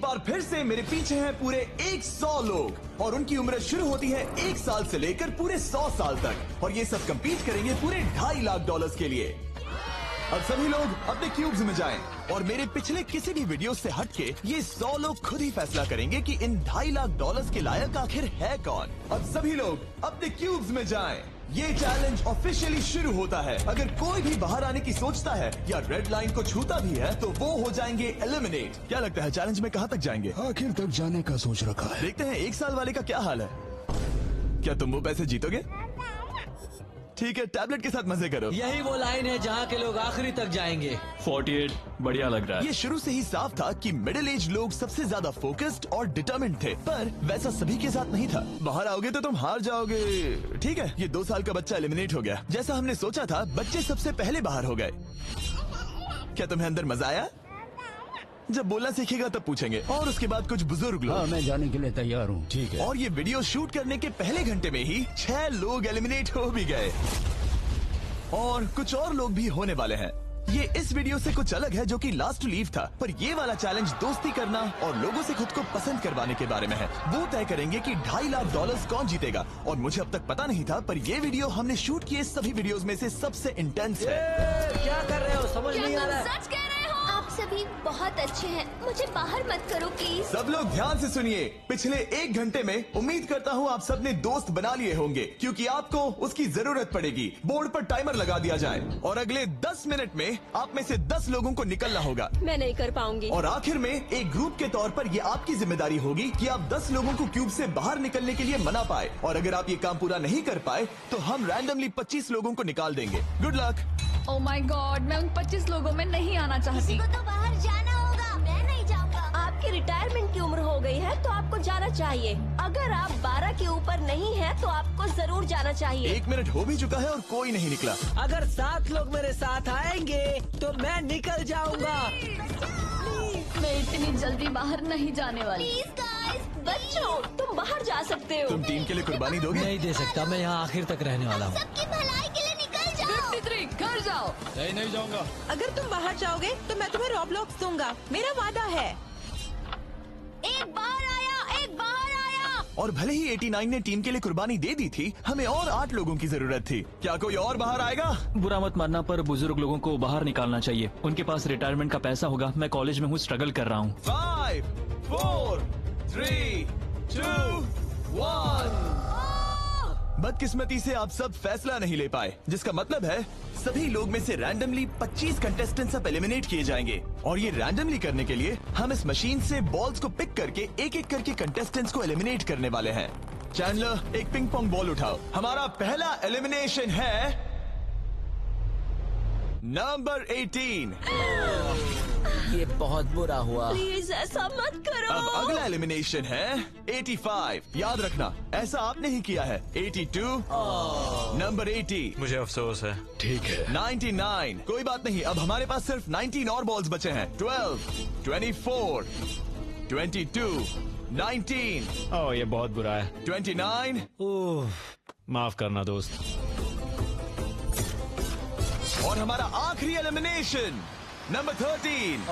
बार फिर से मेरे पीछे हैं पूरे 100 लोग और उनकी उम्र शुरू होती है 1 साल से लेकर पूरे 100 साल तक और ये सब compete करेंगे पूरे $2.5 लाख के लिए। अब सभी लोग अपने क्यूब्स में जाएं और मेरे पिछले किसी भी वीडियो से हटके ये 100 लोग खुद ही फैसला करेंगे कि इन $2.5 लाख के लायक आखिर है कौन। अब सभी लोग अपने क्यूब्स में जाएं। ये चैलेंज ऑफिशियली शुरू होता है। अगर कोई भी बाहर आने की सोचता है या रेड लाइन को छूता भी है तो वो हो जाएंगे एलिमिनेट। क्या लगता है चैलेंज में कहाँ तक जाएंगे? आखिर तक जाने का सोच रखा है। देखते हैं 1 साल वाले का क्या हाल है। क्या तुम वो पैसे जीतोगे? ठीक है, टैबलेट के साथ मजे करो। यही वो लाइन है जहाँ के लोग आखिरी तक जाएंगे। 48 बढ़िया लग रहा है। ये शुरू से ही साफ था कि मिडिल एज लोग सबसे ज्यादा फोकस्ड और डिटर्मिन्ड थे, पर वैसा सभी के साथ नहीं था। बाहर आओगे तो तुम हार जाओगे। ठीक है, ये 2 साल का बच्चा एलिमिनेट हो गया। जैसा हमने सोचा था, बच्चे सबसे पहले बाहर हो गए। क्या तुम्हें अंदर मजा आया? जब बोलना सीखेगा तब पूछेंगे। और उसके बाद कुछ बुजुर्ग लोग। हाँ, मैं जाने के लिए तैयार हूँ। ठीक है। और ये वीडियो शूट करने के पहले घंटे में ही 6 लोग एलिमिनेट हो भी गए और कुछ और लोग भी होने वाले हैं। ये इस वीडियो से कुछ अलग है जो कि लास्ट टू लीव था, पर ये वाला चैलेंज दोस्ती करना और लोगों से खुद को पसंद करवाने के बारे में है। वो तय करेंगे कि $2.5 लाख कौन जीतेगा और मुझे अब तक पता नहीं था, पर ये वीडियो हमने शूट किए सभी वीडियोस में से सबसे इंटेंस है। क्या कर रहे हो? समझ नहीं आ रहा है। सच कह रहे हो? आप सभी बहुत अच्छे हैं, मुझे बाहर मत करो प्लीज। सब लोग ध्यान से सुनिए। पिछले 1 घंटे में उम्मीद करता हूँ आप सबने दोस्त बना लिए होंगे, क्योंकि आपको उसकी जरूरत पड़ेगी। बोर्ड पर टाइमर लगा दिया जाए और अगले 10 मिनट में आप में से 10 लोगों को निकलना होगा। मैं नहीं कर पाऊंगी। और आखिर में एक ग्रुप के तौर पर ये आपकी जिम्मेदारी होगी कि आप 10 लोगों को क्यूब से बाहर निकलने के लिए मना पाए। और अगर आप ये काम पूरा नहीं कर पाए तो हम रैंडमली 25 लोगों को निकाल देंगे। Good luck. Oh my God, मैं उन 25 लोगों में नहीं आना चाहती। किसी को तो बाहर जाना होगा। मैं नहीं जाऊंगा। आपकी रिटायरमेंट की उम्र हो गई है तो आपको जाना चाहिए। अगर आप 12 के ऊपर नहीं है तो आपको जरूर जाना चाहिए। 1 मिनट हो भी चुका है और कोई नहीं निकला। अगर 7 लोग मेरे साथ आएंगे तो मैं निकल जाऊंगा। मैं इतनी जल्दी बाहर नहीं जाने वाली। प्लीज गाइस, बच्चों तुम बाहर जा सकते हो। तुम टीम के लिए कुर्बानी दोगे? नहीं दे सकता, मैं यहाँ आखिर तक रहने वाला हूँ। सबकी भलाई के लिए निकल जाओ। 53 घर जाओ। नहीं जाऊंगा। अगर तुम बाहर जाओगे तो मैं तुम्हें रॉबलॉक्स दूंगा, मेरा वादा है। एक बाहर आया, एक बाहर आया। और भले ही 89 ने टीम के लिए कुर्बानी दे दी थी, हमें और 8 लोगों की जरूरत थी। क्या कोई और बाहर आएगा? बुरा मत मानना, पर बुजुर्ग लोगों को बाहर निकालना चाहिए। उनके पास रिटायरमेंट का पैसा होगा। मैं कॉलेज में हूँ, स्ट्रगल कर रहा हूँ। 5, 4, 3, 2, 1। बदकिस्मती से आप सब फैसला नहीं ले पाए, जिसका मतलब है सभी लोग में से रैंडमली 25 कंटेस्टेंट्स अब एलिमिनेट किए जाएंगे। और ये रैंडमली करने के लिए हम इस मशीन से बॉल्स को पिक करके एक एक करके कंटेस्टेंट्स को एलिमिनेट करने वाले हैं। चैंडलर, एक पिंग पोंग बॉल उठाओ। हमारा पहला एलिमिनेशन है नंबर 18। ये बहुत बुरा हुआ। प्लीज ऐसा मत करो। अब अगला एलिमिनेशन है 85। याद रखना, ऐसा आपने ही किया है। 82, नंबर 80, मुझे अफसोस है। ठीक है। 99। कोई बात नहीं, अब हमारे पास सिर्फ 19 और बॉल्स बचे हैं। 12, 24, 22, 19, ओह, ये बहुत बुरा है। 29 माफ करना दोस्त। और हमारा आखिरी एलिमिनेशन नंबर 13।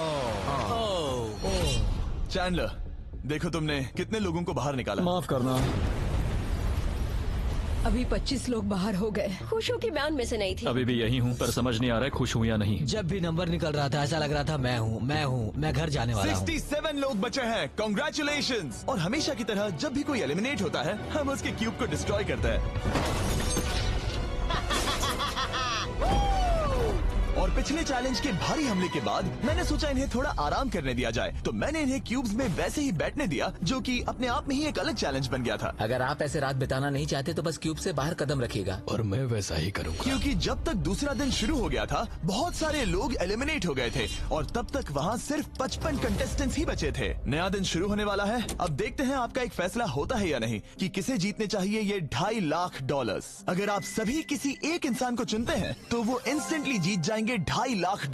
चैंडलर, देखो तुमने कितने लोगों को बाहर निकाला। माफ करना। अभी 25 लोग बाहर हो गए। खुश हूँ कि मैं उनमें से नहीं थी। अभी भी यही हूँ, पर समझ नहीं आ रहा है खुश हूँ या नहीं। जब भी नंबर निकल रहा था ऐसा लग रहा था मैं घर जाने वाला हूँ। 67 लोग बचे हैं। कॉन्ग्रेचुलेशंस। और हमेशा की तरह जब भी कोई एलिमिनेट होता है, हम उसके क्यूब को डिस्ट्रॉय करते हैं। और पिछले चैलेंज के भारी हमले के बाद मैंने सोचा इन्हें थोड़ा आराम करने दिया जाए, तो मैंने इन्हें क्यूब्स में वैसे ही बैठने दिया, जो कि अपने आप में ही एक अलग चैलेंज बन गया था। अगर आप ऐसे रात बिताना नहीं चाहते तो बस क्यूब से बाहर कदम रखिएगा। और मैं वैसा ही करूँगा। क्योंकि जब तक दूसरा दिन शुरू हो गया था, बहुत सारे लोग एलिमिनेट हो गए थे और तब तक वहाँ सिर्फ 55 कंटेस्टेंट्स ही बचे थे। नया दिन शुरू होने वाला है। अब देखते हैं आपका एक फैसला होता है या नहीं कि किसे जीतने चाहिए ये $2.5 लाख। अगर आप सभी किसी एक इंसान को चुनते हैं तो वो इंस्टेंटली जीत जाएंगे $2.5 लाख।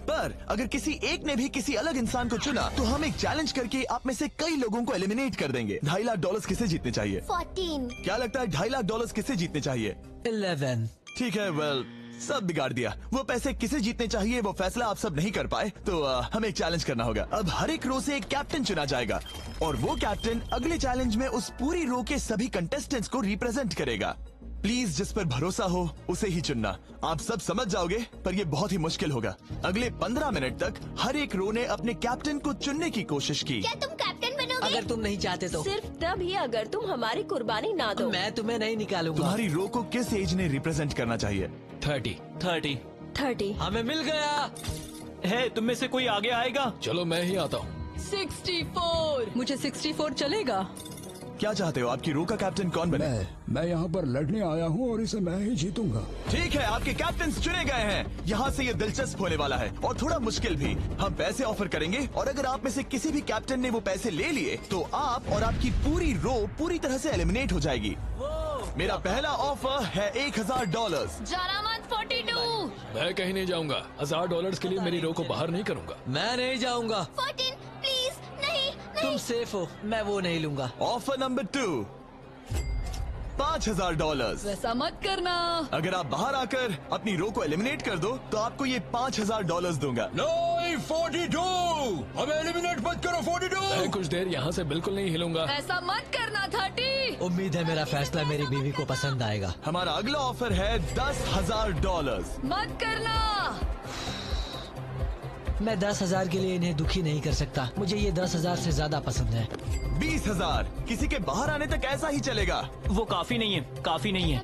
पर अगर किसी एक ने भी किसी अलग इंसान को चुना तो हम एक चैलेंज करके आप में से कई लोगों को एलिमिनेट कर देंगे। $2.5 लाख किसे जीतने चाहिए? 14। क्या लगता है $2.5 लाख किसे जीतने चाहिए? 11। ठीक है, वेल सब बिगाड़ दिया। वो पैसे किसे जीतने चाहिए वो फैसला आप सब नहीं कर पाए, तो हमें एक चैलेंज करना होगा। अब हर एक रो से एक कैप्टन चुना जाएगा और वो कैप्टन अगले चैलेंज में उस पूरी रो के सभी कंटेस्टेंट्स को रिप्रेजेंट करेगा। प्लीज जिस पर भरोसा हो उसे ही चुनना। आप सब समझ जाओगे, पर ये बहुत ही मुश्किल होगा। अगले 15 मिनट तक हर एक रो ने अपने कैप्टन को चुनने की कोशिश की। क्या तुम कैप्टन बनोगे? अगर तुम नहीं चाहते तो सिर्फ तभी अगर तुम हमारी कुर्बानी ना दो। मैं तुम्हें नहीं निकालूंगा। तुम्हारी रो को किस एज ने रिप्रेजेंट करना चाहिए? 30। 30। हमें मिल गया। है तुम में से कोई आगे आएगा? चलो मैं ही आता हूँ। 64। मुझे 64 चलेगा। क्या चाहते हो, आपकी रो का कैप्टन कौन बने? मैं यहाँ पर लड़ने आया हूँ और इसे मैं ही जीतूंगा। ठीक है, आपके कैप्टन चुने गए हैं। यहाँ से ये दिलचस्प होने वाला है और थोड़ा मुश्किल भी। हम पैसे ऑफर करेंगे और अगर आप में से किसी भी कैप्टन ने वो पैसे ले लिए तो आप और आपकी पूरी रो पूरी तरह से एलिमिनेट हो जाएगी। मेरा पहला ऑफर है $1000। जाना मत 42। मैं कहीं नहीं जाऊंगा। $1000 के लिए मेरी रो को बाहर नहीं करूंगा। मैं नहीं जाऊंगा। 14 प्लीज नहीं। तुम सेफ हो, मैं वो नहीं लूंगा। Offer number 2, $5000। वैसा मत करना। अगर आप बाहर आकर अपनी रो को एलिमिनेट कर दो तो आपको ये $5000 दूंगा। नहीं, 42। हमें एलिमिनेट मत करो 42। मैं कुछ देर यहाँ से बिल्कुल नहीं हिलूंगा। ऐसा मत करना 30। उम्मीद है मेरा फैसला मेरी बीवी को पसंद आएगा। हमारा अगला ऑफर है $10,000। मत करना। मैं 10,000 के लिए इन्हें दुखी नहीं कर सकता। मुझे ये 10,000 से ज्यादा पसंद है। 20,000। किसी के बाहर आने तक ऐसा ही चलेगा। वो काफी नहीं है, काफी नहीं है।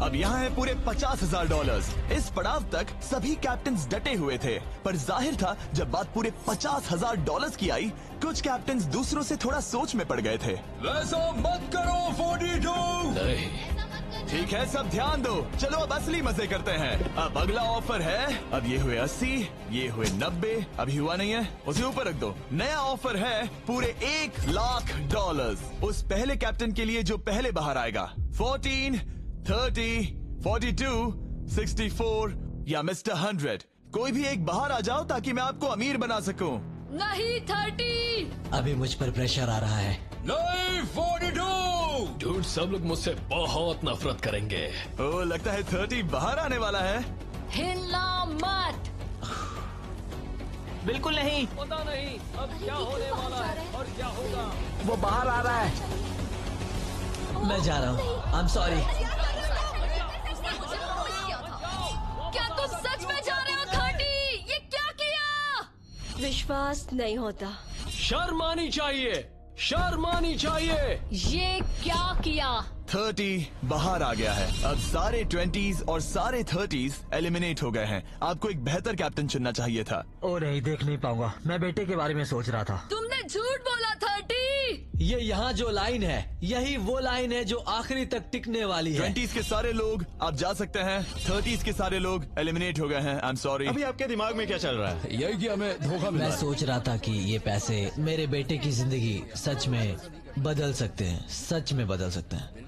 अब यहाँ है पूरे $50,000। इस पड़ाव तक सभी कैप्टन्स डटे हुए थे, पर जाहिर था जब बात पूरे $50,000 की आई, कुछ कैप्टन्स दूसरों से थोड़ा सोच में पड़ गए थे। वैसा मत करो 42। नहीं। ठीक है, सब ध्यान दो। चलो अब असली मजे करते हैं। अब अगला ऑफर है, अब ये हुए 80, ये हुए 90, अभी हुआ नहीं है, उसे ऊपर रख दो। नया ऑफर है पूरे $1,00,000 उस पहले कैप्टन के लिए जो पहले बाहर आएगा। 14, 30, 42, 64 या मिस्टर 100। कोई भी एक बाहर आ जाओ ताकि मैं आपको अमीर बना सकूं। नहीं 30। अभी मुझ पर प्रेशर आ रहा है। नहीं 42। झूठ, सब लोग मुझसे बहुत नफरत करेंगे। ओ, लगता है 30 बाहर आने वाला है। हिलना मत। बिल्कुल नहीं। पता नहीं अब क्या होने वाला है और क्या होगा। वो बाहर आ रहा है। मैं जा रहा हूँ। आई एम सॉरी। क्या तुम सच में जा रहे हो 30? ये क्या किया? विश्वास नहीं होता। शर्म आनी चाहिए, शर्म आनी चाहिए। ये क्या किया? 30 बाहर आ गया है। अब सारे 20s और सारे 30s एलिमिनेट हो गए हैं। आपको एक बेहतर कैप्टन चुनना चाहिए था। ओ नहीं, देख नहीं पाऊंगा। मैं बेटे के बारे में सोच रहा था। तुमने झूठ बोला 30। ये यहाँ जो लाइन है, यही वो लाइन है जो आखिरी तक टिकने वाली है। 20s के सारे लोग आप जा सकते हैं, 30s के सारे लोग एलिमिनेट हो गए हैं। आई एम सॉरी। अभी आपके दिमाग में क्या चल रहा है? यही कि हमें धोखा मिला। मैं सोच रहा था कि ये पैसे मेरे बेटे की जिंदगी सच में बदल सकते हैं, सच में बदल सकते हैं।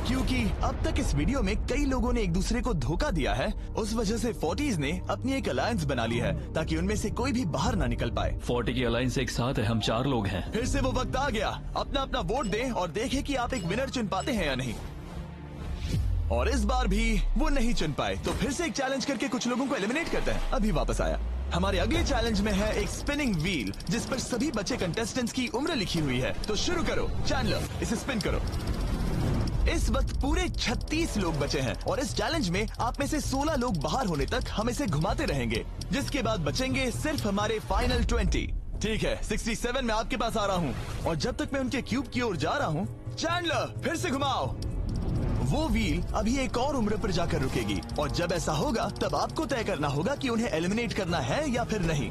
क्योंकि अब तक इस वीडियो में कई लोगों ने एक दूसरे को धोखा दिया है, उस वजह से 40s ने अपनी एक अलायंस बना ली है ताकि उनमें से कोई भी बाहर ना निकल पाए। 40 की अलायंस एक साथ है, हम 4 लोग हैं। फिर से वो वक्त आ गया। अपना अपना वोट दें और देखें कि आप एक विनर चुन पाते हैं या नहीं। और इस बार भी वो नहीं चुन पाए, तो फिर से एक चैलेंज करके कुछ लोगों को एलिमिनेट करते हैं। अभी वापस आया। हमारे अगले चैलेंज में है एक स्पिनिंग व्हील जिस पर सभी बचे कंटेस्टेंट्स की उम्र लिखी हुई है। तो शुरू करो चैंडलर, इसे स्पिन करो। इस वक्त पूरे 36 लोग बचे हैं और इस चैलेंज में आप में से 16 लोग बाहर होने तक हम इसे घुमाते रहेंगे, जिसके बाद बचेंगे सिर्फ हमारे फाइनल 20। ठीक है, 67 में आपके पास आ रहा हूँ और जब तक मैं उनके क्यूब की ओर जा रहा हूँ, चैंडलर फिर से घुमाओ। वो व्हील अभी एक और उम्र पर जाकर रुकेगी और जब ऐसा होगा तब आपको तय करना होगा कि उन्हें एलिमिनेट करना है या फिर नहीं।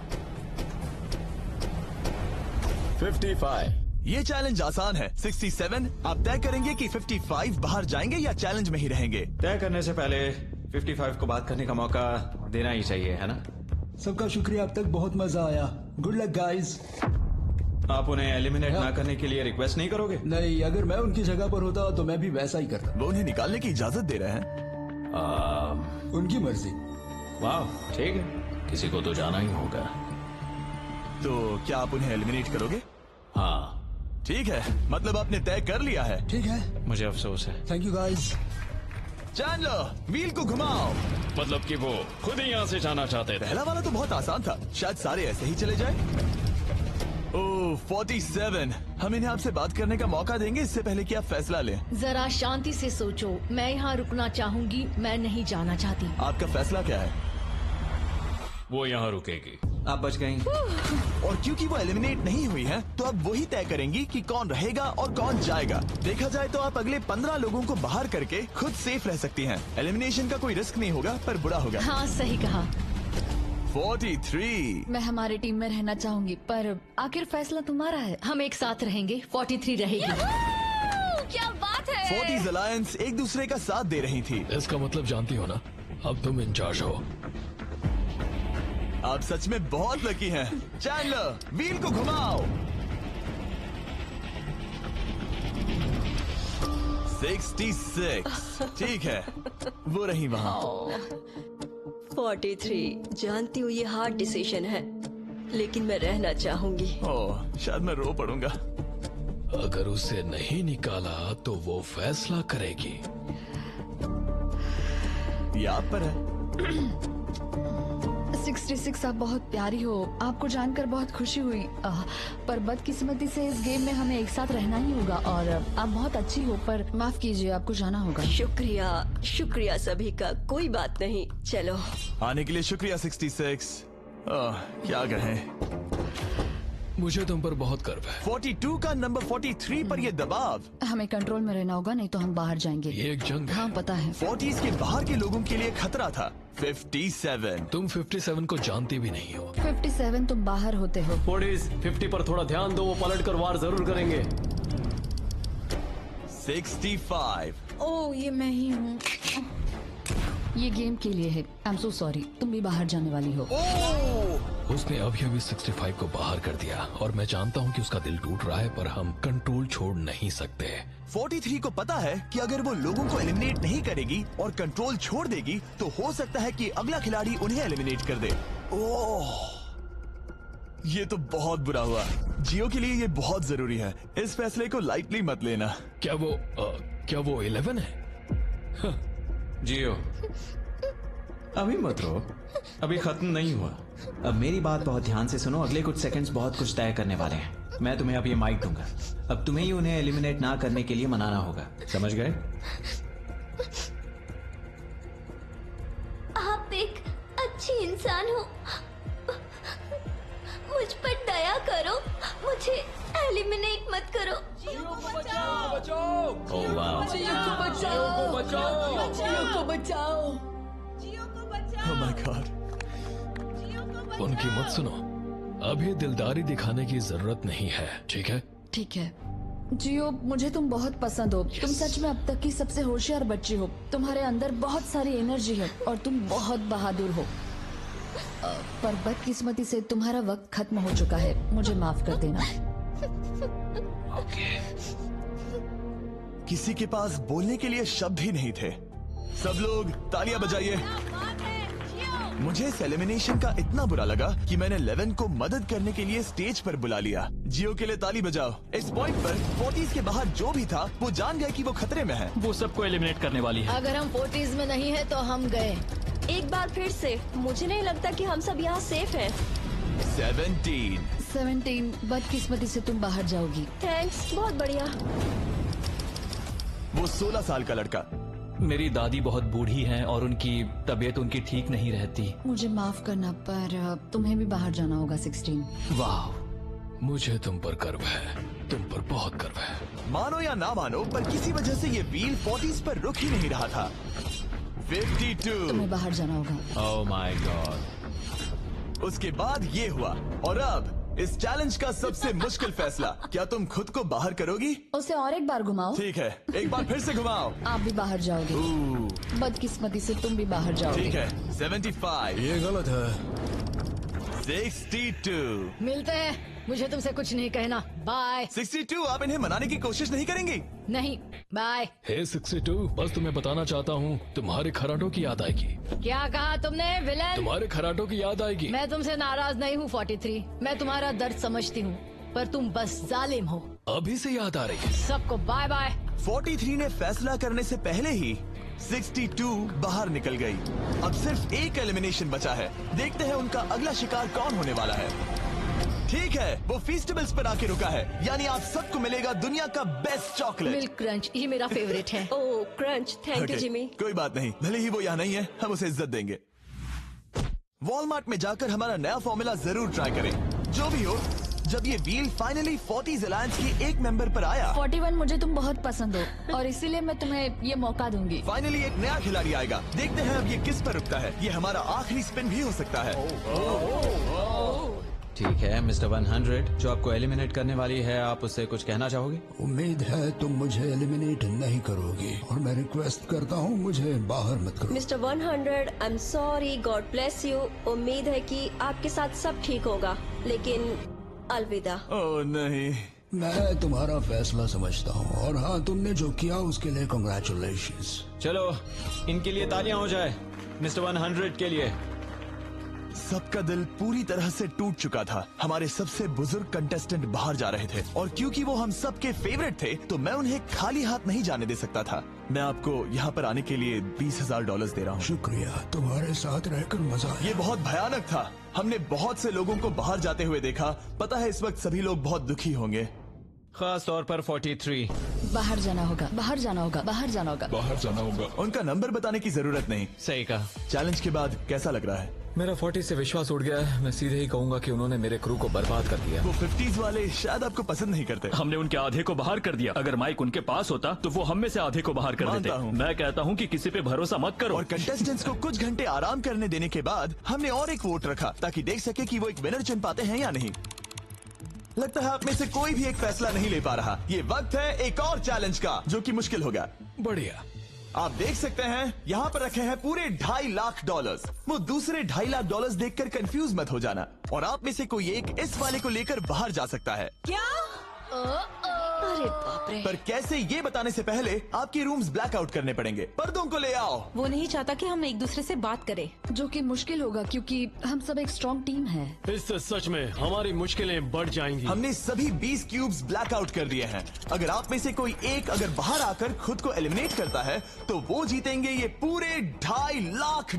55। ये चैलेंज आसान है। 67 आप तय करेंगे कि 55 बाहर जाएंगे या चैलेंज में ही रहेंगे। तय करने से पहले 55 को बात करने का मौका देना ही चाहिए, है ना? सबका शुक्रिया, अब तक बहुत मजा आया। Good luck guys. आप उन्हें एलिमिनेट ना करने के लिए रिक्वेस्ट नहीं करोगे? नहीं, अगर मैं उनकी जगह पर होता तो मैं भी वैसा ही करता। वो उन्हें निकालने की इजाजत दे रहे हैं। उनकी मर्जी। वाह, ठीक है, किसी को तो जाना ही होगा। तो क्या आप उन्हें एलिमिनेट करोगे? हाँ। ठीक है, मतलब आपने तय कर लिया है। ठीक है, मुझे अफसोस है। Thank you guys. Chandler wheel को घुमाओ। मतलब कि वो खुद ही यहाँ से जाना चाहते थे। पहला वाला तो बहुत आसान था, शायद सारे ऐसे ही चले जाए। ओह 47, हम इन्हें आपसे बात करने का मौका देंगे इससे पहले कि आप फैसला लें। जरा शांति से सोचो, मैं यहाँ रुकना चाहूंगी, मैं नहीं जाना चाहती। आपका फैसला क्या है? वो यहाँ रुकेगी। आप बच गई। और क्योंकि वो एलिमिनेट नहीं हुई है, तो अब वही तय करेंगी कि कौन रहेगा और कौन जाएगा। देखा जाए तो आप अगले 15 लोगों को बाहर करके खुद सेफ रह सकती हैं। एलिमिनेशन का कोई रिस्क नहीं होगा, पर बुरा होगा। हाँ सही कहा। 43। मैं हमारे टीम में रहना चाहूंगी, पर आखिर फैसला तुम्हारा है। हम एक साथ रहेंगे। 43 रहेगी। क्या बात है। 40s अलायंस एक दूसरे का साथ दे रही थी। इसका मतलब जानती हो ना, अब तुम इंचार्ज हो। आप सच में बहुत लकी हैं। चैंडलर व्हील को घुमाओ। 66। ठीक है, वो रही वहाँ। 43, जानती हूँ ये हार्ड डिसीजन है, लेकिन मैं रहना चाहूंगी। ओह, शायद मैं रो पड़ूंगा। अगर उसे नहीं निकाला तो वो फैसला करेगी। ये आप पर है। 66 आप बहुत प्यारी हो, आपको जानकर बहुत खुशी हुई। पर बदकिस्मती से इस गेम में हमें एक साथ रहना ही होगा। और आप बहुत अच्छी हो, पर माफ कीजिए, आपको जाना होगा। शुक्रिया, शुक्रिया सभी का। कोई बात नहीं, चलो। आने के लिए शुक्रिया 66। क्या कहें। मुझे तुम पर बहुत गर्व है। 42 का नंबर 43 पर ये दबाव। हमें कंट्रोल में रहना होगा, नहीं तो हम बाहर जाएंगे। ये एक जंग है। हाँ पता है। 40s के बाहर के लोगों के लिए खतरा था। 57। तुम 57 को जानती भी नहीं हो। 57 तुम बाहर होते हो। 50 पर थोड़ा ध्यान दो, वो पलट कर वार जरूर करेंगे। 65। ओह ये मैं ही हूँ। ये गेम के लिए है। आई एम सो सॉरी, तुम भी बाहर जाने वाली हो। उसने अभी अभी 65 को बाहर कर दिया और मैं जानता हूँ कि उसका दिल टूट रहा है, पर हम कंट्रोल छोड़ नहीं सकते। 43 को पता है कि अगर वो लोगों को एलिमिनेट नहीं करेगी और कंट्रोल छोड़ देगी, तो हो सकता है कि अगला खिलाड़ी उन्हें एलिमिनेट कर दे। ओह, ये तो बहुत बुरा हुआ। जियो के लिए ये बहुत जरूरी है। इस फैसले को लाइटली मत लेना। क्या वो 11 है? जियो, अभी मत रो, अभी खत्म नहीं हुआ। अब मेरी बात बहुत ध्यान से सुनो। अगले कुछ सेकंड्स बहुत कुछ तय करने वाले हैं। मैं तुम्हें अब ये माइक दूंगा। अब तुम्हें ही उन्हें एलिमिनेट ना करने के लिए मनाना होगा, समझ गए? आप एक अच्छी इंसान हो, मुझ पर दया करो, मुझे एलिमिनेट मत करो। ओह वाह। Oh my God। उनकी मत सुनो, अभी दिलदारी दिखाने की जरूरत नहीं है, ठीक है? ठीक है। जियो, मुझे तुम बहुत पसंद हो। तुम सच में अब तक की सबसे होशियार बच्ची हो। तुम्हारे अंदर बहुत सारी एनर्जी है और तुम बहुत बहादुर हो। पर बदकिस्मती से तुम्हारा वक्त खत्म हो चुका है। मुझे माफ कर देना। किसी के पास बोलने के लिए शब्द ही नहीं थे। सब लोग तालियां बजाइए। मुझे इस एलिमिनेशन का इतना बुरा लगा कि मैंने 11 को मदद करने के लिए स्टेज पर बुला लिया। जियो के लिए ताली बजाओ। इस पॉइंट पर 40s के बाहर जो भी था वो जान गए कि वो खतरे में है। वो सबको एलिमिनेट करने वाली है। अगर हम 40s में नहीं है तो हम गए। एक बार फिर से, मुझे नहीं लगता कि हम सब यहाँ सेफ हैं। 17। बदकिस्मती से तुम बाहर जाओगी। थैंक्स, बहुत बढ़िया। वो 16 साल का लड़का। मेरी दादी बहुत बूढ़ी हैं और उनकी तबीयत उनकी ठीक नहीं रहती। मुझे माफ करना, पर तुम्हें भी बाहर जाना होगा। 16। वाह, मुझे तुम पर गर्व है, तुम पर बहुत गर्व है। मानो या ना मानो, पर किसी वजह से ये व्हील 40s पर रुक ही नहीं रहा था। 52। तुम्हें बाहर जाना होगा। ओह माय गॉड। उसके बाद ये हुआ, और अब इस चैलेंज का सबसे मुश्किल फैसला। क्या तुम खुद को बाहर करोगी? उसे और एक बार घुमाओ। ठीक है, एक बार फिर से घुमाओ। आप भी बाहर जाओगे। बदकिस्मती से तुम भी बाहर जाओगे। ठीक है। 75। ये गलत है। 62। मिलते हैं। मुझे तुमसे कुछ नहीं कहना। बाय। 62। आप इन्हें मनाने की कोशिश नहीं करेंगी? नहीं, बाय। हे 62, बस तुम्हें बताना चाहता हूँ, तुम्हारे खराटों की याद आएगी। क्या कहा तुमने विलेन? तुम्हारे खराटों की याद आएगी। मैं तुमसे नाराज नहीं हूँ 43। मैं तुम्हारा दर्द समझती हूँ, पर तुम बस जालिम हो। अभी से याद आ रही है। सबको बाय बाय। 43 ने फैसला करने से पहले ही 62 बाहर निकल गई। अब सिर्फ एक एलिमिनेशन बचा है। देखते हैं उनका अगला शिकार कौन होने वाला है। ठीक है, वो फीस्टेबल्स पर आके रुका है, यानी आप सबको मिलेगा दुनिया का बेस्ट चॉकलेट। मिल्क क्रंच, ये मेरा फेवरेट है। ओह क्रंच, थैंक यू जिमी। कोई बात नहीं, भले ही वो यहाँ नहीं है, हम उसे इज्जत देंगे। वॉलमार्ट में जाकर हमारा नया फॉर्मूला जरूर ट्राई करें। जो भी हो, जब ये व्हील फाइनली 40s अलायंस के एक मेंबर पर आया। 41 मुझे तुम बहुत पसंद हो और इसीलिए मैं तुम्हें ये मौका दूंगी। फाइनली एक नया खिलाड़ी आएगा। देखते हैं अब ये किस पर रुकता है। ये हमारा आखिरी स्पिन भी हो सकता है। ठीक है मिस्टर 100, जो आपको एलिमिनेट करने वाली है, आप उससे कुछ कहना चाहोगे? उम्मीद है तुम मुझे एलिमिनेट नहीं करोगे और मैं रिक्वेस्ट करता हूँ मुझे बाहर मत करो। Mister 100, I am sorry, God bless you. उम्मीद है कि आपके साथ सब ठीक होगा, लेकिन अलविदा। ओह नहीं, मैं तुम्हारा फैसला समझता हूँ और हाँ, तुमने जो किया उसके लिए कांग्रेचुलेशंस। चलो इनके लिए तालियां हो जाए, मिस्टर 100 के लिए। सबका दिल पूरी तरह से टूट चुका था। हमारे सबसे बुजुर्ग कंटेस्टेंट बाहर जा रहे थे और क्योंकि वो हम सबके फेवरेट थे तो मैं उन्हें खाली हाथ नहीं जाने दे सकता था। मैं आपको यहाँ पर आने के लिए $20,000 दे रहा हूँ। शुक्रिया, तुम्हारे साथ रहकर मजा आया। ये बहुत भयानक था। हमने बहुत से लोगों को बाहर जाते हुए देखा। पता है इस वक्त सभी लोग बहुत दुखी होंगे, खास तौर पर 43। बाहर जाना होगा, बाहर जाना होगा, बाहर जाना होगा, बाहर जाना होगा। उनका नंबर बताने की जरूरत नहीं। सही कहा। चैलेंज के बाद कैसा लग रहा है? मेरा 40 से विश्वास उड़ गया है। मैं सीधे ही कहूंगा कि उन्होंने मेरे क्रू को बर्बाद कर दिया। वो 50s वाले शायद आपको पसंद नहीं करते। हमने उनके आधे को बाहर कर दिया। अगर माइक उनके पास होता तो वो हम में से आधे को बाहर कर मानता देते। हूँ। मैं कहता हूँ कि किसी पे भरोसा मत करो। और कंटेस्टेंट्स को कुछ घंटे आराम करने देने के बाद हमने और एक वोट रखा ताकि देख सके कि वो एक विनर चुन पाते हैं या नहीं। लगता है आप में से कोई भी एक फैसला नहीं ले पा रहा। ये वक्त है एक और चैलेंज का, जो कि मुश्किल होगा। बढ़िया। आप देख सकते हैं यहाँ पर रखे हैं पूरे $2.5 लाख। वो दूसरे $2.5 लाख देखकर कंफ्यूज मत हो जाना। और आप में से कोई एक इस वाले को लेकर बाहर जा सकता है। क्या? अरे बाप रे। पर कैसे, ये बताने से पहले आपके रूम्स ब्लैकआउट करने पड़ेंगे। पर्दों को ले आओ। वो नहीं चाहता कि हम एक दूसरे से बात करें। जो कि मुश्किल होगा क्योंकि हम सब एक स्ट्रॉन्ग टीम है। इससे सच में हमारी मुश्किलें बढ़ जाएंगी। हमने सभी 20 क्यूब्स ब्लैकआउट कर दिए हैं। अगर आप में से कोई एक अगर बाहर आकर खुद को एलिमिनेट करता है तो वो जीतेंगे ये पूरे $2.5 लाख।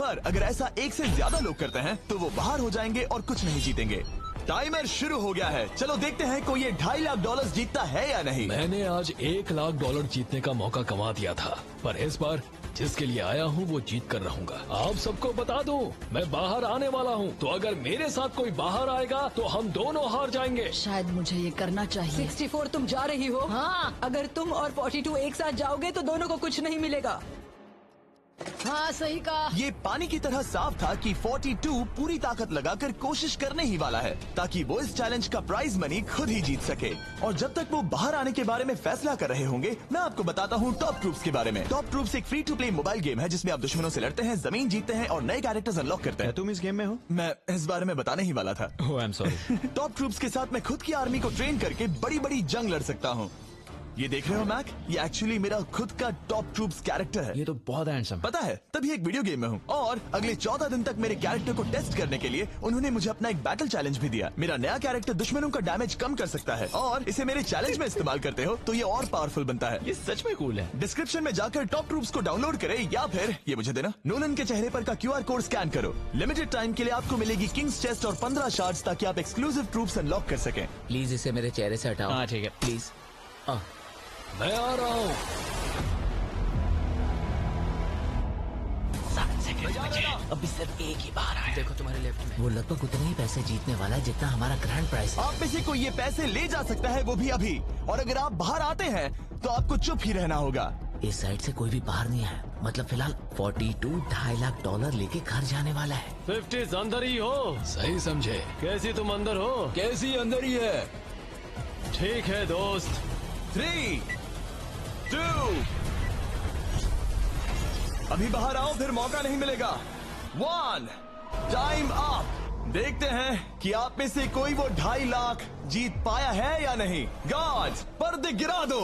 पर अगर ऐसा एक से ज्यादा लोग करते हैं तो वो बाहर हो जाएंगे और कुछ नहीं जीतेंगे। टाइमर शुरू हो गया है। चलो देखते हैं कोई ये $2.5 लाख जीतता है या नहीं। मैंने आज $1 लाख जीतने का मौका गंवा दिया था, पर इस बार जिसके लिए आया हूँ वो जीत कर रहूंगा। आप सबको बता दूं, मैं बाहर आने वाला हूँ, तो अगर मेरे साथ कोई बाहर आएगा तो हम दोनों हार जाएंगे। शायद मुझे ये करना चाहिए। 64 तुम जा रही हो? हाँ। अगर तुम और 42 एक साथ जाओगे तो दोनों को कुछ नहीं मिलेगा। हाँ सही कहा। ये पानी की तरह साफ था कि 42 पूरी ताकत लगाकर कोशिश करने ही वाला है ताकि वो इस चैलेंज का प्राइज मनी खुद ही जीत सके। और जब तक वो बाहर आने के बारे में फैसला कर रहे होंगे, मैं आपको बताता हूँ टॉप ट्रूप्स के बारे में। टॉप ट्रूप्स एक free to play mobile game है जिसमें आप दुश्मनों से लड़ते हैं, जमीन जीतते हैं और नए कैरेक्टर्स अनलॉक करते हैं। तुम इस गेम में हो? मैं इस बारे में बताने ही वाला था। Oh I am sorry. Top troops के साथ मैं खुद की आर्मी को ट्रेन करके बड़ी बड़ी जंग लड़ सकता हूँ। ये देख रहे हो मैक, ये एक्चुअली मेरा खुद का टॉप ट्रूप्स कैरेक्टर है। ये तो बहुत हैंडसम। पता है, तभी एक वीडियो गेम में हूँ। और अगले 14 दिन तक मेरे कैरेक्टर को टेस्ट करने के लिए उन्होंने मुझे अपना एक बैटल चैलेंज भी दिया। मेरा नया कैरेक्टर दुश्मनों का डैमेज कम कर सकता है और इसे मेरे चैलेंज में इस्तेमाल करते हो तो ये और पावरफुल बनता है। ये सच में कूल है। डिस्क्रिप्शन में जाकर टॉप ट्रूप्स को डाउनलोड करें या फिर ये मुझे देना, नोलन के चेहरे पर का QR कोड स्कैन करो। लिमिटेड टाइम के लिए आपको मिलेगी किंग्स चेस्ट और 15 शार्ड्स ताकि आप एक्सक्लूसिव ट्रूप्स अनलॉक कर सकें। प्लीज इसे मेरे चेहरे से हटाओ। हाँ ठीक है। प्लीज। मैं आ रहा हूँ। अभी सिर्फ एक ही बाहर आया। देखो तुम्हारे लेफ्ट में। वो लगभग उतने ही पैसे जीतने वाला है जितना हमारा ग्रैंड प्राइस है। आप में से कोई ये पैसे ले जा सकता है, वो भी अभी। और अगर आप बाहर आते हैं तो आपको चुप ही रहना होगा। इस साइड से कोई भी बाहर नहीं है। मतलब फिलहाल 42 $2.5 लाख लेके घर जाने वाला है। 50s अंदर ही हो। सही समझे। कैसी तुम अंदर हो? कैसी अंदर ही है। ठीक है दोस्त। 3, 2, अभी बाहर आओ, फिर मौका नहीं मिलेगा। 1, टाइम अप। देखते हैं कि आप में से कोई वो $2.5 लाख जीत पाया है या नहीं। गार्ड्स, पर्दे गिरा दो।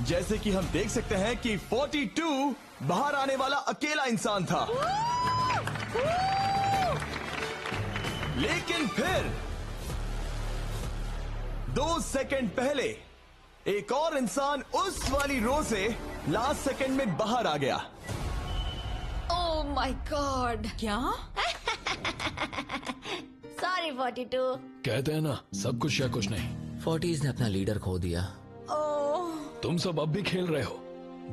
जैसे कि हम देख सकते हैं कि 42 बाहर आने वाला अकेला इंसान था, लेकिन फिर 2 सेकंड पहले एक और इंसान उस वाली रो से लास्ट सेकंड में बाहर आ गया। ओह माय गॉड। क्या? सॉरी 42। कहते हैं ना, सब कुछ या कुछ नहीं। 40s ने अपना लीडर खो दिया। तुम सब अब भी खेल रहे हो,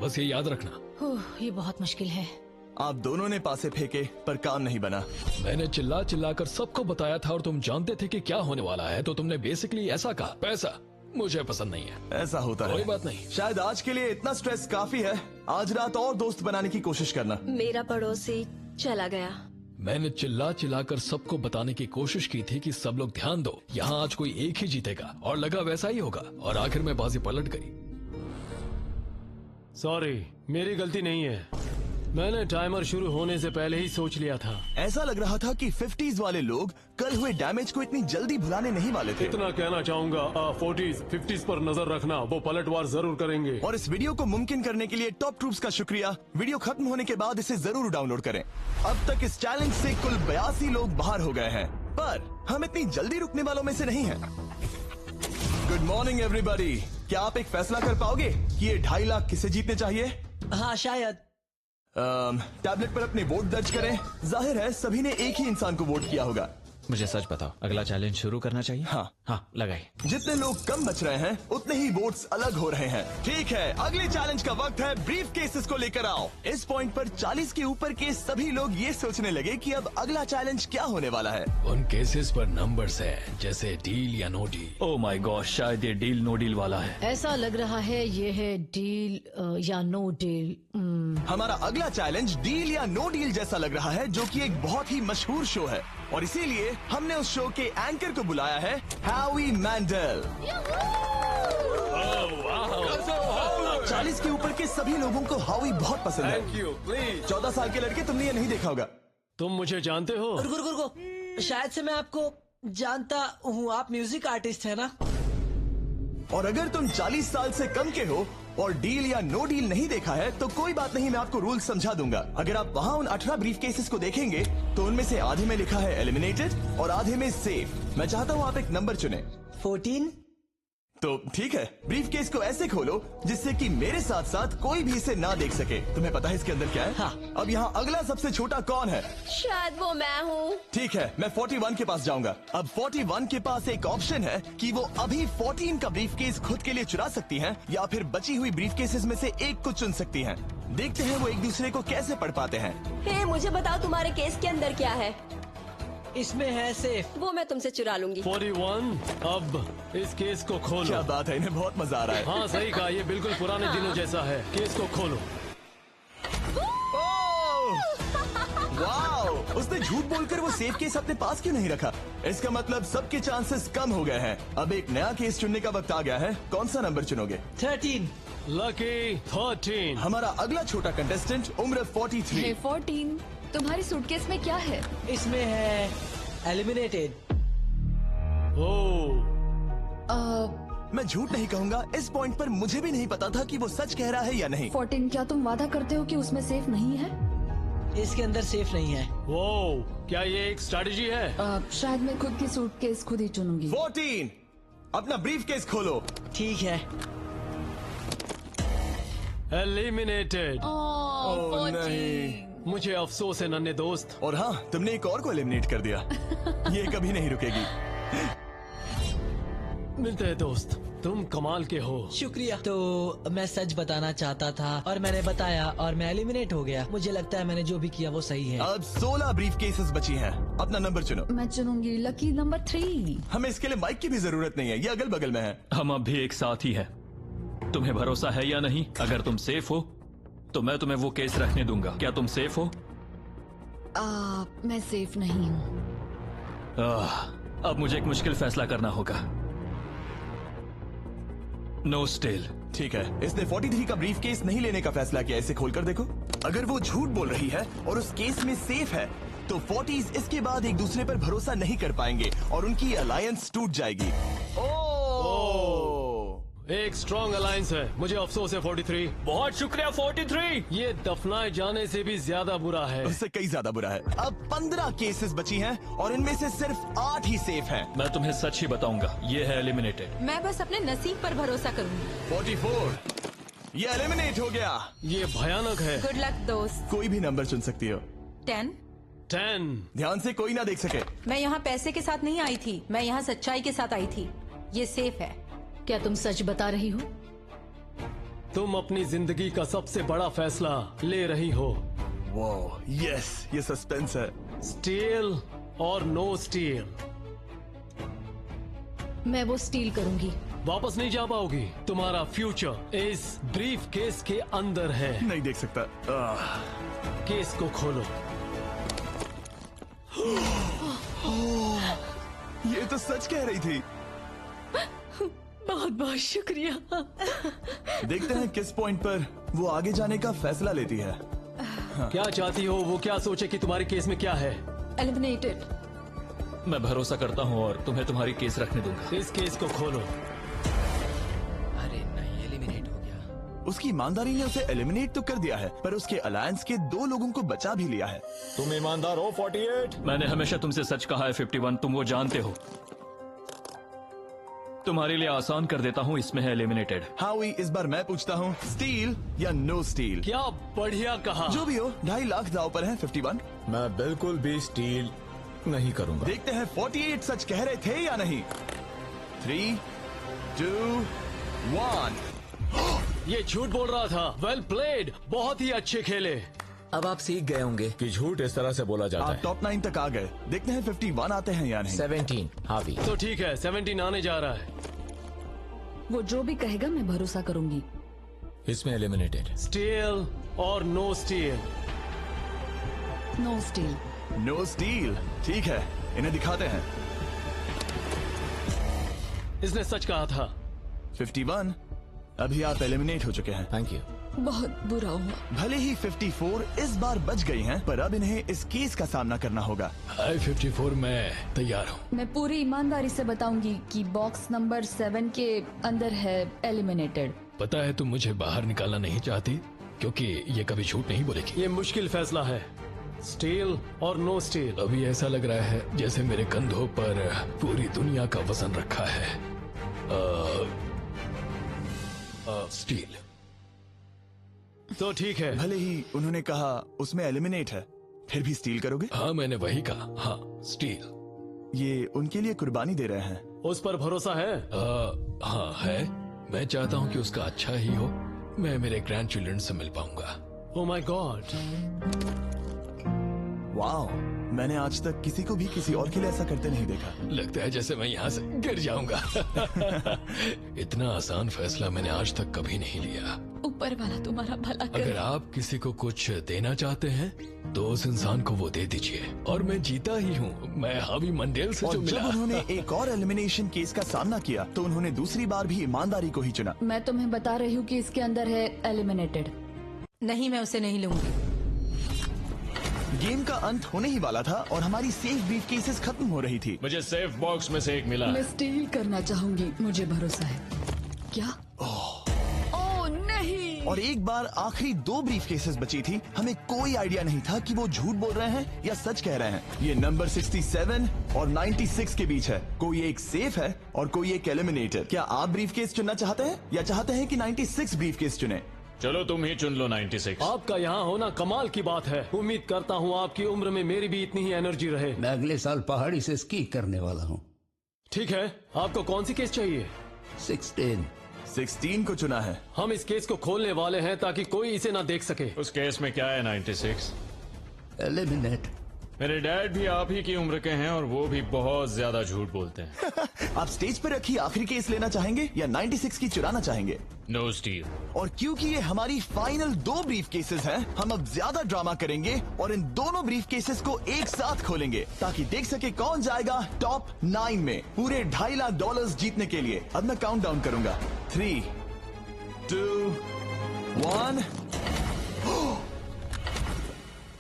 बस ये याद रखना। ये बहुत मुश्किल है। आप दोनों ने पासे फेंके पर काम नहीं बना। मैंने चिल्ला चिल्ला कर सबको बताया था और तुम जानते थे कि क्या होने वाला है, तो तुमने बेसिकली ऐसा कहा, पैसा मुझे पसंद नहीं है। ऐसा होता है, कोई बात नहीं। शायद आज के लिए इतना स्ट्रेस काफी है। आज रात और दोस्त बनाने की कोशिश करना। मेरा पड़ोसी चला गया। मैंने चिल्ला चिल्ला कर सबको बताने की कोशिश की थी कि सब लोग ध्यान दो, यहाँ आज कोई एक ही जीतेगा, और लगा वैसा ही होगा, और आखिर में बाजी पलट गई। सॉरी, मेरी गलती नहीं है। मैंने टाइमर शुरू होने से पहले ही सोच लिया था। ऐसा लग रहा था कि 50s वाले लोग कल हुए डैमेज को इतनी जल्दी भुलाने नहीं वाले थे। इतना कहना चाहूंगा, 40s 50s पर नजर रखना, वो पलटवार जरूर करेंगे। और इस वीडियो को मुमकिन करने के लिए टॉप ट्रूप्स का शुक्रिया। वीडियो खत्म होने के बाद इसे जरूर डाउनलोड करें। अब तक इस चैलेंज से कुल 82 लोग बाहर हो गए हैं, पर हम इतनी जल्दी रुकने वालों में से नहीं हैं। Good morning everybody. क्या आप एक फैसला कर पाओगे कि ये 2.5 लाख किसे जीतने चाहिए? हाँ शायद। टैबलेट पर अपने वोट दर्ज करें। जाहिर है सभी ने एक ही इंसान को वोट किया होगा। मुझे सच बताओ, अगला चैलेंज शुरू करना चाहिए? हाँ लगाइए। जितने लोग कम बच रहे हैं उतने ही वोट्स अलग हो रहे हैं। ठीक है, अगले चैलेंज का वक्त है। ब्रीफ केसेस को लेकर आओ। इस पॉइंट पर 40 के ऊपर के सभी लोग ये सोचने लगे कि अब अगला चैलेंज क्या होने वाला है। उन केसेस पर नंबर्स हैं, जैसे डील या no deal. Oh my god, शायद ये डील नो डील वाला है। ऐसा लग रहा है ये है डील या नो डील। हमारा अगला चैलेंज डील या नो डील जैसा लग रहा है, जो कि एक बहुत ही मशहूर शो है, और इसीलिए हमने उस शो के एंकर को बुलाया है, हैवी मैंडल। 40 के ऊपर के सभी लोगों को हावी बहुत पसंद है। Thank you, please. 14 साल के लड़के, तुमने ये नहीं देखा होगा। तुम मुझे जानते हो? रुको, शायद से मैं आपको जानता हूँ। आप म्यूजिक आर्टिस्ट है ना? और अगर तुम 40 साल से कम के हो और डील या नो डील नहीं देखा है तो कोई बात नहीं, मैं आपको रूल समझा दूंगा। अगर आप वहाँ उन 18 ब्रीफ केसेस को देखेंगे तो उनमें से आधे में लिखा है एलिमिनेटेड और आधे में सेफ। मैं चाहता हूँ आप एक नंबर चुने। 14। तो ठीक है, ब्रीफ केस को ऐसे खोलो जिससे कि मेरे साथ साथ कोई भी इसे ना देख सके। तुम्हें पता है इसके अंदर क्या है? हाँ। अब यहाँ अगला सबसे छोटा कौन है? शायद वो मैं हूँ। ठीक है, मैं 41 के पास जाऊंगा। अब 41 के पास एक ऑप्शन है कि वो अभी 14 का ब्रीफ केस खुद के लिए चुरा सकती हैं, या फिर बची हुई ब्रीफ केसेस में से एक को चुन सकती हैं। देखते हैं वो एक दूसरे को कैसे पढ़ पाते हैं। हे, मुझे बताओ तुम्हारे केस के अंदर क्या है? इसमें है सेफ। वो मैं तुमसे चुरा लूंगी। 41, अब इस केस को खोलो। क्या बात है, इन्हें बहुत मजा आ रहा है। हाँ सही कहा, ये बिल्कुल पुराने दिनों जैसा है। केस को खोलो। वाओ! उसने झूठ बोलकर वो सेफ केस अपने पास क्यों नहीं रखा? इसका मतलब सबके चांसेस कम हो गए हैं। अब एक नया केस चुनने का वक्त आ गया है। कौन सा नंबर चुनोगे? 13। लकी 13। हमारा अगला छोटा कंटेस्टेंट उम्र 43। हे 14, तुम्हारी सूटकेस में क्या है? इसमें है एलिमिनेटेड। ओह, मैं झूठ नहीं कहूंगा, इस पॉइंट पर मुझे भी नहीं पता था कि वो सच कह रहा है या नहीं। 14, क्या तुम वादा करते हो कि उसमें सेफ नहीं है? इसके अंदर सेफ नहीं है। वो क्या ये एक स्ट्रैटेजी है? शायद मैं खुद की सूटकेस खुद ही चुनूंगी। 14, अपना ब्रीफ केस खोलो। ठीक है। एलिमिनेटेड। ओह नहीं, मुझे अफसोस है नन्हे दोस्त। और हाँ, तुमने एक और को एलिमिनेट कर दिया। ये कभी नहीं रुकेगी। मिलते हैं दोस्त, तुम कमाल के हो। शुक्रिया। तो मैं सच बताना चाहता था और मैंने बताया और मैं एलिमिनेट हो गया। मुझे लगता है मैंने जो भी किया वो सही है। अब 16 ब्रीफ केसेस बची हैं। अपना नंबर चुनो। मैं चुनूंगी लकी नंबर 3। हमें इसके लिए माइक की भी जरूरत नहीं है, ये अगल बगल में है। हम अब भी एक साथ ही है। तुम्हें भरोसा है या नहीं? अगर तुम सेफ हो तो मैं तुम्हें वो केस रखने दूंगा। क्या तुम सेफ हो? मैं सेफ नहीं हूँ। अब मुझे एक मुश्किल फैसला करना होगा। No steal. ठीक है, इसने 43 का ब्रीफ केस नहीं लेने का फैसला किया। इसे खोलकर देखो। अगर वो झूठ बोल रही है और उस केस में सेफ है तो 40s इसके बाद एक दूसरे पर भरोसा नहीं कर पाएंगे और उनकी अलायंस टूट जाएगी। एक स्ट्रॉन्ग अलायंस है। मुझे अफसोस है 43। बहुत शुक्रिया 43। ये दफनाए जाने से भी ज्यादा बुरा है। उससे कई ज्यादा बुरा है। अब 15 केसेस बची हैं और इनमें से सिर्फ 8 ही सेफ हैं। मैं तुम्हें सच ही बताऊंगा, ये है एलिमिनेटेड। मैं बस अपने नसीब पर भरोसा करूंगी। 44 ये एलिमिनेट हो गया। ये भयानक है। गुड लक दोस्त। कोई भी नंबर चुन सकती हो। 10। 10। ध्यान से कोई ना देख सके। मैं यहाँ पैसे के साथ नहीं आई थी, मैं यहाँ सच्चाई के साथ आई थी। ये सेफ है। क्या तुम सच बता रही हो? तुम अपनी जिंदगी का सबसे बड़ा फैसला ले रही हो। वो यस, ये सस्पेंस है। स्टील और नो स्टील। मैं वो स्टील करूंगी। वापस नहीं जा पाओगी। तुम्हारा फ्यूचर इस ब्रीफ केस के अंदर है। नहीं देख सकता। केस को खोलो। ये तो सच कह रही थी। बहुत बहुत शुक्रिया। देखते हैं किस पॉइंट पर वो आगे जाने का फैसला लेती है। क्या चाहती हो? वो क्या सोचे कि तुम्हारे केस में क्या है? एलिमिनेटेड। मैं भरोसा करता हूँ और तुम्हें तुम्हारी केस रखने दूंगा। इस केस को खोलो। अरे नहीं, एलिमिनेट हो गया। उसकी ईमानदारी ने उसे एलिमिनेट तो कर दिया है, पर उसके अलायंस के 2 लोगों को बचा भी लिया है। तुम ईमानदार हो 48। मैंने हमेशा तुमसे सच कहा है 51, तुम वो जानते हो। तुम्हारे लिए आसान कर देता हूँ, इसमें है एलिमिनेटेड। हावी, इस बार मैं पूछता हूँ, स्टील या नो स्टील? क्या बढ़िया कहा। जो भी हो, 2.5 लाख दाव पर है 51। मैं बिल्कुल भी स्टील नहीं करूंगा। देखते हैं 48 सच कह रहे थे या नहीं। 3, 2, 1। ये झूठ बोल रहा था। वेल प्लेड, बहुत ही अच्छे खेले। अब आप सीख गए होंगे कि झूठ इस तरह से बोला जाता आप है। टॉप 9 तक आ गए। देखते हैं 51 आते हैं या नहीं। 17 हावी। तो ठीक है, 17 आने जा रहा है। वो जो भी कहेगा मैं भरोसा करूंगी। इसमें एलिमिनेटेड। स्टील और no steal. No steal. No steal. ठीक है, इन्हें दिखाते हैं। इसने सच कहा था। 51 अभी आप एलिमिनेट हो चुके हैं। Thank you. बहुत बुरा हुआ। भले ही 54 इस बार बच गई हैं, पर अब इन्हें इस केस का सामना करना होगा। हाय 54, मैं तैयार हूँ। मैं पूरी ईमानदारी से बताऊंगी कि बॉक्स नंबर 7 के अंदर है एलिमिनेटेड। पता है तुम मुझे बाहर निकालना नहीं चाहती, क्योंकि ये कभी झूठ नहीं बोलेगी। ये मुश्किल फैसला है, स्टील और नो स्टील। अभी ऐसा लग रहा है जैसे मेरे कंधों पर पूरी दुनिया का वजन रखा है। स्टील। तो ठीक है। भले ही उन्होंने कहा उसमें एलिमिनेट है, फिर भी स्टील करोगे? हाँ, मैंने वही कहा। हाँ, स्टील। ये उनके लिए कुर्बानी दे रहे हैं। उस पर भरोसा है? हाँ है। मैं चाहता हूँ कि उसका अच्छा ही हो। मैं मेरे ग्रैंड चिल्ड्रन से मिल पाऊंगा। ओह माय गॉड। वाओ, मैंने आज तक किसी को भी किसी और के लिए ऐसा करते नहीं देखा। लगता है जैसे मैं यहाँ से गिर जाऊंगा। इतना आसान फैसला मैंने आज तक कभी नहीं लिया। ऊपर वाला तुम्हारा भला करे। अगर आप किसी को कुछ देना चाहते हैं तो उस इंसान को वो दे दीजिए। और मैं जीता ही हूँ। मैं हावी मंडेल से और जो जब मिला। उन्होंने एक और एलिमिनेशन केस का सामना किया तो उन्होंने दूसरी बार भी ईमानदारी को ही चुना। मैं तुम्हें बता रही हूँ कि इसके अंदर है एलिमिनेटेड। नहीं, मैं उसे नहीं लूंगी। गेम का अंत होने ही वाला था और हमारी सेफ ब्रीफ केसेस खत्म हो रही थी। मुझे सेफ बॉक्स में से एक मिला। मैं स्टील करना चाहूंगी, मुझे भरोसा है। क्या? ओह नहीं। और एक बार आखिरी 2 ब्रीफ केसेस बची थी। हमें कोई आइडिया नहीं था कि वो झूठ बोल रहे हैं या सच कह रहे हैं। ये नंबर 67 और 96 के बीच है। कोई एक सेफ है और कोई एक एलिमिनेटेड। क्या आप ब्रीफ केस चुनना चाहते हैं या चाहते हैं कि 96 ब्रीफ केस चुने? चलो तुम ही चुन लो 96। आपका यहाँ होना कमाल की बात है। उम्मीद करता हूँ आपकी उम्र में मेरी भी इतनी ही एनर्जी रहे। मैं अगले साल पहाड़ी से स्की करने वाला हूँ। ठीक है, आपको कौन सी केस चाहिए? 16 को चुना है। हम इस केस को खोलने वाले हैं ताकि कोई इसे ना देख सके। उस केस में क्या है 96? एलिमिनेट। मेरे डैड भी आप ही की उम्र के हैं और वो भी बहुत ज्यादा झूठ बोलते हैं। आप स्टेज पर रखी आखिरी केस लेना चाहेंगे या 96 की चुराना चाहेंगे? No steal. और क्योंकि ये हमारी फाइनल 2 ब्रीफ केसेस हैं, हम अब ज्यादा ड्रामा करेंगे और इन दोनों ब्रीफ केसेस को एक साथ खोलेंगे ताकि देख सके कौन जाएगा टॉप 9 में पूरे $2.5 लाख जीतने के लिए। अब मैं काउंट डाउन करूंगा। 3, 2, 1।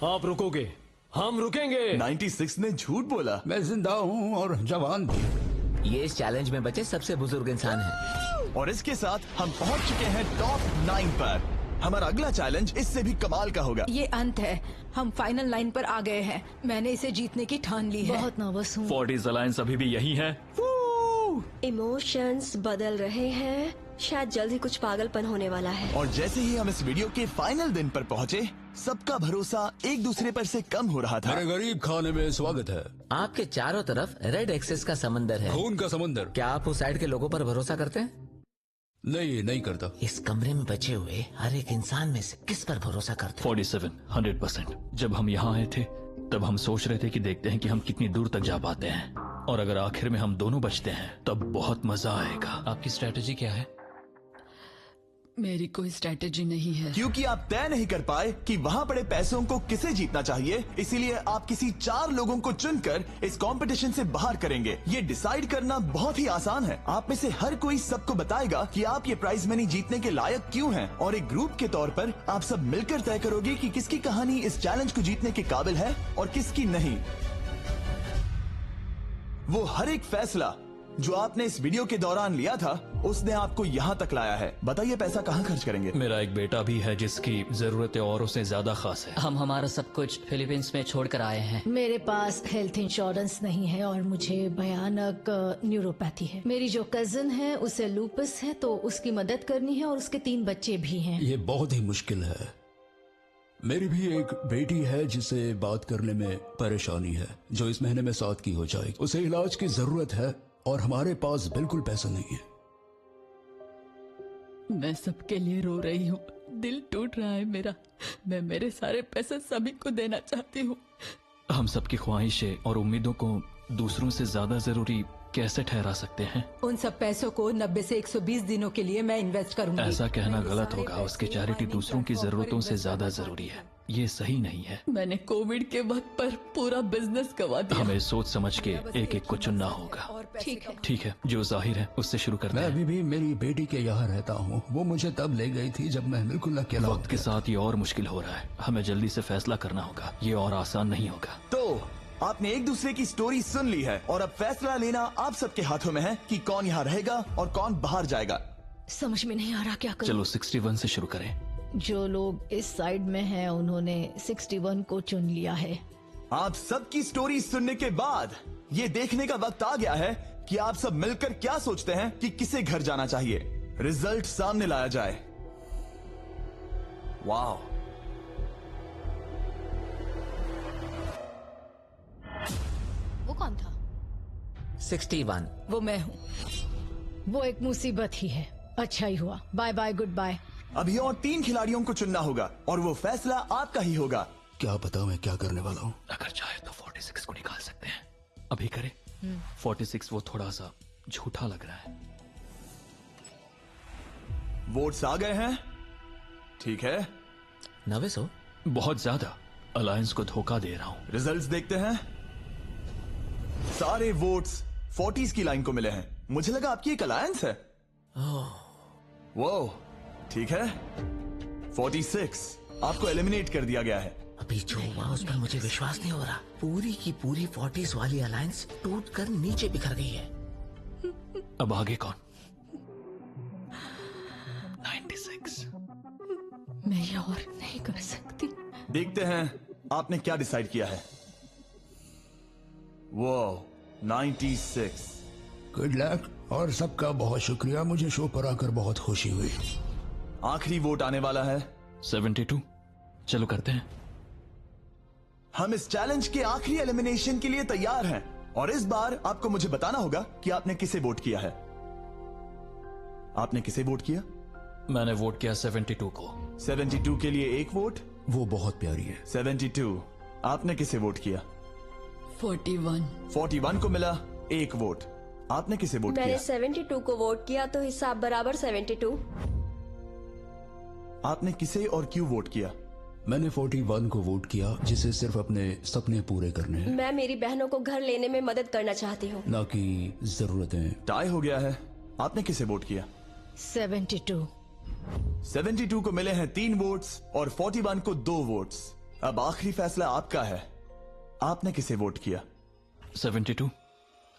आप रुकोगे, हम रुकेंगे। 96 ने झूठ बोला। मैं जिंदा हूँ और जवान भी। ये इस चैलेंज में बचे सबसे बुजुर्ग इंसान है। और इसके साथ हम पहुंच चुके हैं टॉप 9 पर। हमारा अगला चैलेंज इससे भी कमाल का होगा। ये अंत है, हम फाइनल लाइन पर आ गए हैं। मैंने इसे जीतने की ठान ली है। बहुत नर्वस हूँ। 40s अलायंस अभी भी यही है। इमोशंस बदल रहे हैं, शायद जल्द ही कुछ पागलपन होने वाला है। और जैसे ही हम इस वीडियो के फाइनल दिन पर पहुंचे, सबका भरोसा एक दूसरे पर से कम हो रहा था। मेरे गरीब खाने में स्वागत है। आपके चारों तरफ रेड एक्सेस का समंदर है, खून का समंदर। क्या आप उस साइड के लोगों पर भरोसा करते हैं? नहीं करता। इस कमरे में बचे हुए हर एक इंसान में से किस पर भरोसा करते हैं? 47 100%। जब हम यहाँ आए थे तब हम सोच रहे थे कि देखते हैं कि हम कितनी दूर तक जा पाते हैं, और अगर आखिर में हम दोनों बचते हैं तब बहुत मजा आएगा। आपकी स्ट्रेटेजी क्या है? मेरी कोई स्ट्रेटेजी नहीं है। क्योंकि आप तय नहीं कर पाए कि वहाँ पड़े पैसों को किसे जीतना चाहिए, इसीलिए आप किसी 4 लोगों को चुनकर इस कंपटीशन से बाहर करेंगे। ये डिसाइड करना बहुत ही आसान है। आप में से हर कोई सबको बताएगा कि आप ये प्राइज मनी जीतने के लायक क्यों हैं, और एक ग्रुप के तौर पर आप सब मिलकर तय करोगे कि किसकी कहानी इस चैलेंज को जीतने के काबिल है और किसकी नहीं। वो हर एक फैसला जो आपने इस वीडियो के दौरान लिया था, उसने आपको यहाँ तक लाया है। बताइए पैसा कहाँ खर्च करेंगे? मेरा एक बेटा भी है जिसकी जरूरतें औरों से ज्यादा खास है। हम हमारा सब कुछ फिलीपींस में छोड़कर आए हैं। मेरे पास हेल्थ इंश्योरेंस नहीं है और मुझे भयानक न्यूरोपैथी है। मेरी जो कजिन है उसे लूपस है, तो उसकी मदद करनी है, और उसके 3 बच्चे भी हैं। ये बहुत ही मुश्किल है। मेरी भी एक बेटी है जिसे बात करने में परेशानी है, जो इस महीने में 7 की हो जाएगी। उसे इलाज की जरूरत है और हमारे पास बिल्कुल पैसा नहीं है। मैं सबके लिए रो रही हूँ, दिल टूट रहा है मेरा। मैं मेरे सारे पैसे सभी को देना चाहती हूँ। हम सबकी ख्वाहिशें और उम्मीदों को दूसरों से ज्यादा जरूरी कैसे ठहरा सकते हैं? उन सब पैसों को 90 से 120 दिनों के लिए मैं इन्वेस्ट करूंगी। ऐसा कहना गलत होगा। उसकी चैरिटी दूसरों की जरूरतों से ज्यादा जरूरी है। ये सही नहीं है। मैंने कोविड के वक्त पर पूरा बिजनेस गवा दिया। हमें सोच समझ के एक एक को चुनना होगा। ठीक है, जो जाहिर है उससे शुरू करते मैं हैं। अभी भी मेरी बेटी के यहाँ रहता हूँ। वो मुझे तब ले गई थी जब मैं बिल्कुल अकेला वक्त के साथ ये और मुश्किल हो रहा है। हमें जल्दी से फैसला करना होगा। ये और आसान नहीं होगा। तो आपने एक दूसरे की स्टोरी सुन ली है, और अब फैसला लेना आप सबके हाथों में है कि कौन यहाँ रहेगा और कौन बाहर जाएगा। समझ में नहीं आ रहा क्या करूं। चलो 61 से शुरू करें। जो लोग इस साइड में हैं उन्होंने 61 को चुन लिया है। आप सबकी स्टोरी सुनने के बाद ये देखने का वक्त आ गया है कि आप सब मिलकर क्या सोचते हैं कि किसे घर जाना चाहिए। रिजल्ट सामने लाया जाए। वाह, वो कौन था? 61। वो मैं हूँ। वो एक मुसीबत ही है। अच्छा ही हुआ। Bye bye, goodbye. अभी और 3 खिलाड़ियों को चुनना होगा और वो फैसला आपका ही होगा। क्या पता मैं क्या करने वाला हूँ। अगर चाहे तो 46 को निकाल सकते हैं। अभी करें। 46 वो थोड़ा सा झूठा लग रहा है। वोट्स आ गए हैं। ठीक है, 90 बहुत ज्यादा। अलायंस को धोखा दे रहा हूँ। रिजल्ट्स देखते हैं। सारे वोट्स 40s की लाइन को मिले हैं। मुझे लगा आपकी एक अलायंस है। वो ठीक है, 46 आपको एलिमिनेट कर दिया गया है। अभी जो हुआ उस पर मुझे विश्वास नहीं हो रहा। पूरी की पूरी 40s वाली अलायंस टूटकर नीचे बिखर गई है। अब आगे कौन? 96। मैं ये और नहीं कर सकती। देखते हैं आपने क्या डिसाइड किया है। वो 96। गुड लक और सबका बहुत शुक्रिया। मुझे शो पर आकर बहुत खुशी हुई। आखिरी वोट आने वाला है। 72। चलो करते हैं। हम इस चैलेंज के आखिरी एलिमिनेशन के लिए तैयार हैं, और इस बार आपको मुझे बताना होगा कि आपने किसे वोट किया है। आपने किसे वोट किया? मैंने वोट किया 72 को। 72 के लिए 1 वोट। वो बहुत प्यारी है। 72। आपने किसे वोट किया? 41। 41 को मिला 1 वोट। आपने किसे वोट मैंने किया? 72 को वोट किया, तो हिसाब बराबर 72। आपने किसे और क्यों वोट किया? मैंने 41 को वोट किया, जिसे सिर्फ अपने सपने पूरे करने हैं, मैं मेरी बहनों को घर लेने में मदद करना चाहती हूँ। ना कि जरूरतें। टाई हो गया है। आपने किसे वोट किया? 72। 72 को मिले हैं 3 वोट्स और 41 को 2 वोट्स। अब आखिरी फैसला आपका है। आपने किसे वोट किया? 72।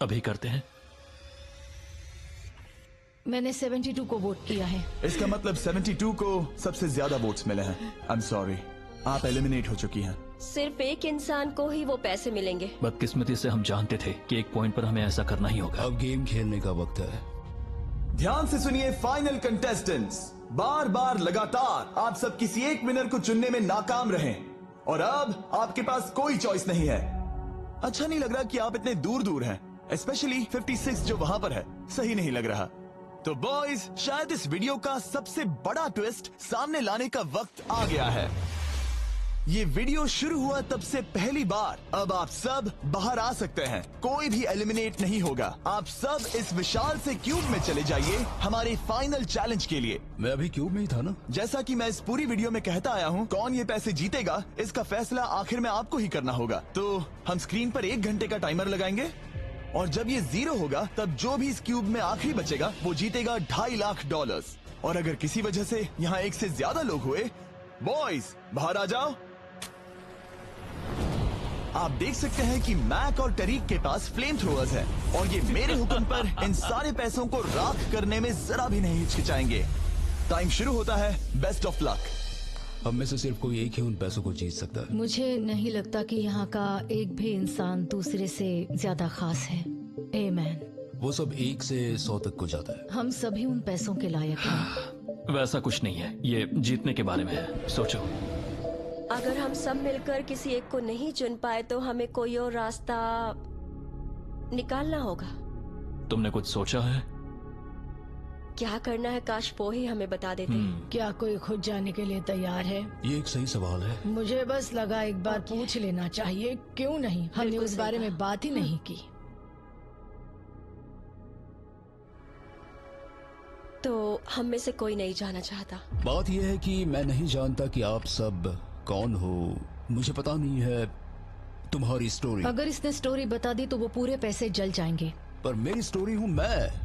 अभी करते हैं। मैंने 72 को वोट किया है। इसका मतलब 72 को सबसे ज्यादा वोट्स मिले हैं। आई एम सॉरी, आप एलिमिनेट हो चुकी हैं। सिर्फ एक इंसान को ही वो पैसे मिलेंगे। बदकिस्मती से हम जानते थे कि एक पॉइंट पर हमें ऐसा करना ही होगा। अब गेम खेलने का वक्त है। ध्यान से सुनिए फाइनल कंटेस्टेंट्स, बार बार लगातार आप सब किसी एक विनर को चुनने में नाकाम रहे और अब आपके पास कोई चॉइस नहीं है। अच्छा नहीं लग रहा कि आप इतने दूर दूर हैं, स्पेशली 56 जो वहां पर है। सही नहीं लग रहा। तो बॉयज, शायद इस वीडियो का सबसे बड़ा ट्विस्ट सामने लाने का वक्त आ गया है। ये वीडियो शुरू हुआ तब से पहली बार। अब आप सब बाहर आ सकते हैं, कोई भी एलिमिनेट नहीं होगा। आप सब इस विशाल से क्यूब में चले जाइए हमारे फाइनल चैलेंज के लिए। मैं अभी क्यूब में ही था ना। जैसा कि मैं इस पूरी वीडियो में कहता आया हूँ, कौन ये पैसे जीतेगा इसका फैसला आखिर में आपको ही करना होगा। तो हम स्क्रीन पर 1 घंटे का टाइमर लगाएंगे और जब ये 0 होगा तब जो भी इस क्यूब में आखिरी बचेगा वो जीतेगा $2.5 लाख। और अगर किसी वजह से यहाँ 1 से ज्यादा लोग हुए, बॉयज बाहर आ जाओ। आप देख सकते हैं कि मैक और टरीक के पास फ्लेम थ्रोअर्स है और ये मेरे हुक्म पर इन सारे पैसों को राख करने में जरा भी नहीं हिचकिचाएंगे। टाइम शुरू होता है। Best of luck. हम में से सिर्फ कोई एक ही उन पैसों को जीत सकता है। मुझे नहीं लगता कि यहाँ का एक भी इंसान दूसरे से ज्यादा खास है। आमीन। वो सब 1 से 100 तक को जाता है। हम सभी उन पैसों के लायक हैं। वैसा कुछ नहीं है, ये जीतने के बारे में है। सोचो, अगर हम सब मिलकर किसी एक को नहीं चुन पाए तो हमें कोई और रास्ता निकालना होगा। तुमने कुछ सोचा है? क्या करना है, काश वो ही हमें बता देते। क्या कोई खुद जाने के लिए तैयार है? ये एक सही सवाल है। मुझे बस लगा एक बार पूछ लेना चाहिए। क्यों नहीं? हमने उस बारे में बात ही नहीं की। तो हम में से कोई नहीं जाना चाहता। बात यह है कि मैं नहीं जानता कि आप सब कौन हो। मुझे पता नहीं है तुम्हारी स्टोरी। अगर इसने स्टोरी बता दी तो वो पूरे पैसे जल जाएंगे। पर मेरी स्टोरी हूँ मैं।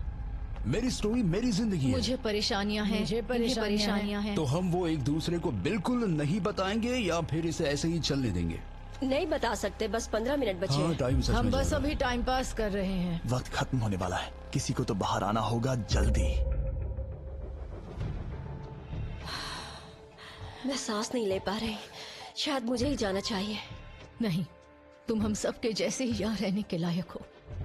मेरी स्टोरी मेरी जिंदगी है। मुझे परेशानियाँ हैं। मुझे परेशानियाँ हैं। तो हम वो एक दूसरे को बिल्कुल नहीं बताएंगे या फिर इसे ऐसे ही चलने देंगे? नहीं बता सकते, बस 15 मिनट बचे। हाँ, टाइम सच में हम बस जा रहा अभी टाइम पास कर रहे हैं। वक्त खत्म होने वाला है। किसी को तो बाहर आना होगा जल्दी। मैं सांस नहीं ले पा रही। शायद मुझे ही जाना चाहिए। नहीं, तुम हम सब के जैसे ही यहाँ रहने के लायक हो।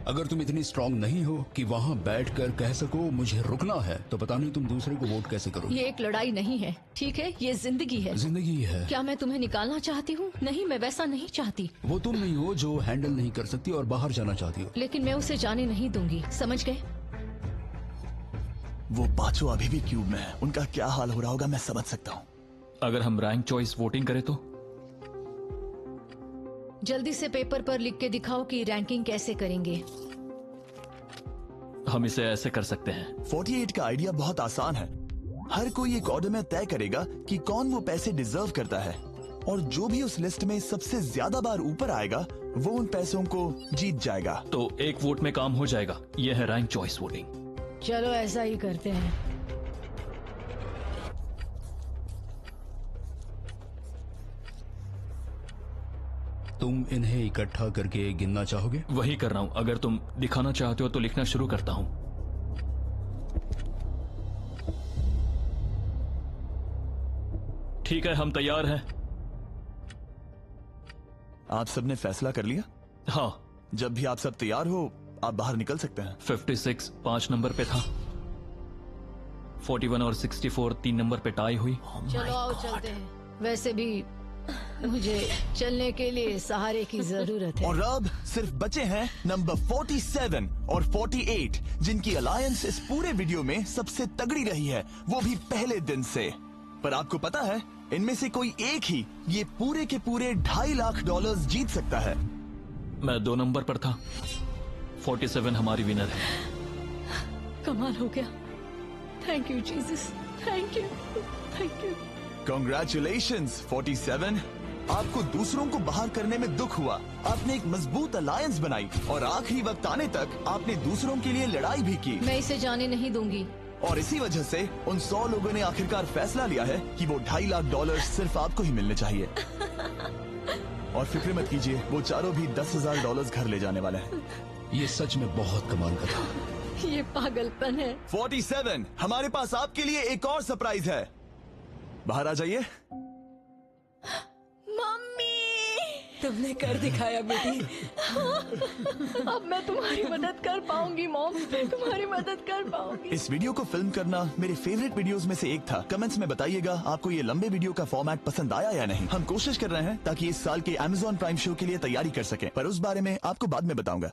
अगर तुम इतनी स्ट्रांग नहीं हो कि वहाँ बैठकर कह सको मुझे रुकना है, तो पता नहीं तुम दूसरे को वोट कैसे करोगे। ये एक लड़ाई नहीं है, ठीक है? ये जिंदगी है। जिंदगी है। क्या मैं तुम्हें निकालना चाहती हूँ? नहीं, मैं वैसा नहीं चाहती। वो तुम नहीं हो जो हैंडल नहीं कर सकती और बाहर जाना चाहती हो। लेकिन मैं उसे जाने नहीं दूंगी, समझ गए? वो पांचों अभी भी क्यूब में है। उनका क्या हाल हो रहा होगा मैं समझ सकता हूँ। अगर हम रैंक चॉइस वोटिंग करें तो? जल्दी से पेपर पर लिख के दिखाओ कि रैंकिंग कैसे करेंगे। हम इसे ऐसे कर सकते हैं। 48 का आइडिया बहुत आसान है। हर कोई एक ऑर्डर में तय करेगा कि कौन वो पैसे डिजर्व करता है और जो भी उस लिस्ट में सबसे ज्यादा बार ऊपर आएगा वो उन पैसों को जीत जाएगा। तो एक वोट में काम हो जाएगा। यह है रैंक चॉइस वोटिंग। चलो ऐसा ही करते हैं। तुम इन्हें इकट्ठा करके गिनना चाहोगे? वही कर रहा हूँ। अगर तुम दिखाना चाहते हो तो लिखना शुरू करता हूँ। ठीक है, हम तैयार हैं। आप सबने फैसला कर लिया? हाँ। जब भी आप सब तैयार हो आप बाहर निकल सकते हैं। 56 5 नंबर पे था। 41 और 64 3 नंबर पे टाई हुई। चलो आओ चलते हैं। वैसे भी मुझे चलने के लिए सहारे की जरूरत है। और अब सिर्फ बचे हैं नंबर 47 और 48 जिनकी अलायंस इस पूरे वीडियो में सबसे तगड़ी रही है, वो भी पहले दिन से। पर आपको पता है इनमें से कोई एक ही ये पूरे के पूरे $2.5 लाख जीत सकता है। मैं 2 नंबर पर था। 47 हमारी विनर है। कमाल हो गया। Thank you Jesus, thank you, thank you. Congratulations 47। आपको दूसरों को बाहर करने में दुख हुआ। आपने एक मजबूत अलायंस बनाई और आखिरी वक्त आने तक आपने दूसरों के लिए लड़ाई भी की। मैं इसे जाने नहीं दूंगी। और इसी वजह से उन 100 लोगों ने आखिरकार फैसला लिया है कि वो $2.5 लाख सिर्फ आपको ही मिलने चाहिए। और फिक्र मत कीजिए, वो चारों भी $10,000 घर ले जाने वाले हैं। ये सच में बहुत कमाल का था। ये पागलपन है। 47, हमारे पास आपके लिए एक और सरप्राइज है। बाहर आ जाइए। मम्मी, तुमने कर दिखाया बेटी। अब मैं तुम्हारी मदद कर पाऊंगी मॉम, तुम्हारी मदद कर पाऊंगी। इस वीडियो को फिल्म करना मेरे फेवरेट वीडियोस में से एक था। कमेंट्स में बताइएगा आपको ये लंबे वीडियो का फॉर्मेट पसंद आया या नहीं। हम कोशिश कर रहे हैं ताकि इस साल के Amazon प्राइम शो के लिए तैयारी कर सकें, पर उस बारे में आपको बाद में बताऊंगा।